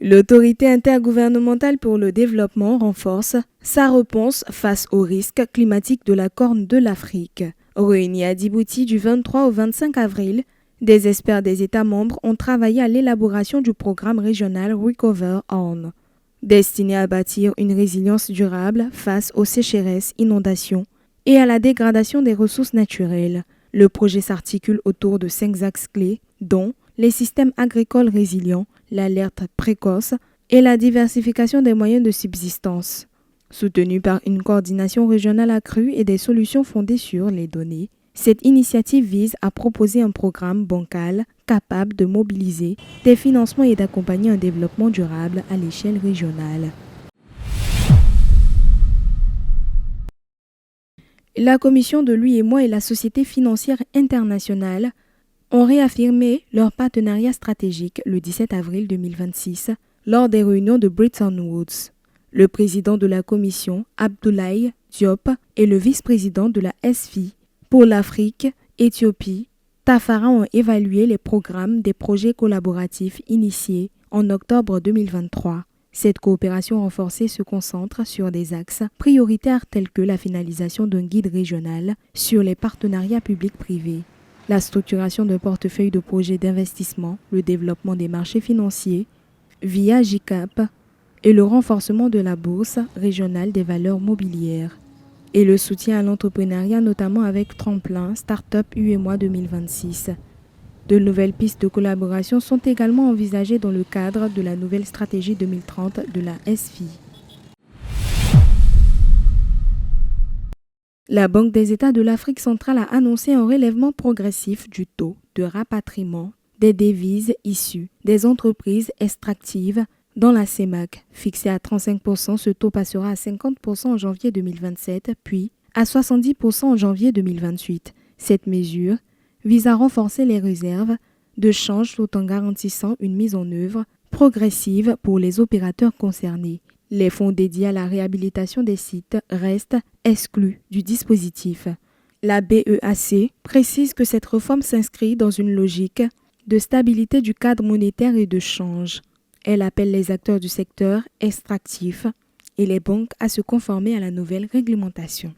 L'autorité intergouvernementale pour le développement renforce sa réponse face aux risques climatiques de la Corne de l'Afrique. Réunis à Djibouti du 23 au 25 avril, des experts des États membres ont travaillé à l'élaboration du programme régional Recover Horn, destiné à bâtir une résilience durable face aux sécheresses, inondations et à la dégradation des ressources naturelles. Le projet s'articule autour de 5 axes clés, dont les systèmes agricoles résilients, l'alerte précoce et la diversification des moyens de subsistance. Soutenu par une coordination régionale accrue et des solutions fondées sur les données, cette initiative vise à proposer un programme bancal capable de mobiliser des financements et d'accompagner un développement durable à l'échelle régionale. La Commission de l'UEMOA et la Société financière internationale ont réaffirmé leur partenariat stratégique le 17 avril 2026 lors des réunions de Bretton Woods. Le président de la Commission, Abdoulaye Diop, et le vice-président de la SFI pour l'Afrique, Éthiopie, Tafara ont évalué les programmes des projets collaboratifs initiés en octobre 2023. Cette coopération renforcée se concentre sur des axes prioritaires tels que la finalisation d'un guide régional sur les partenariats publics-privés, la structuration d'un portefeuille de projets d'investissement, le développement des marchés financiers via JICAP et le renforcement de la bourse régionale des valeurs mobilières et le soutien à l'entrepreneuriat notamment avec Tremplin Startup UEMOA 2026. De nouvelles pistes de collaboration sont également envisagées dans le cadre de la nouvelle stratégie 2030 de la SFI. La Banque des États de l'Afrique centrale a annoncé un relèvement progressif du taux de rapatriement des devises issues des entreprises extractives dans la CEMAC. Fixé à 35%, ce taux passera à 50% en janvier 2027, puis à 70% en janvier 2028. Cette mesure vise à renforcer les réserves de change tout en garantissant une mise en œuvre progressive pour les opérateurs concernés. Les fonds dédiés à la réhabilitation des sites restent exclus du dispositif. La BEAC précise que cette réforme s'inscrit dans une logique de stabilité du cadre monétaire et de change. Elle appelle les acteurs du secteur extractif et les banques à se conformer à la nouvelle réglementation.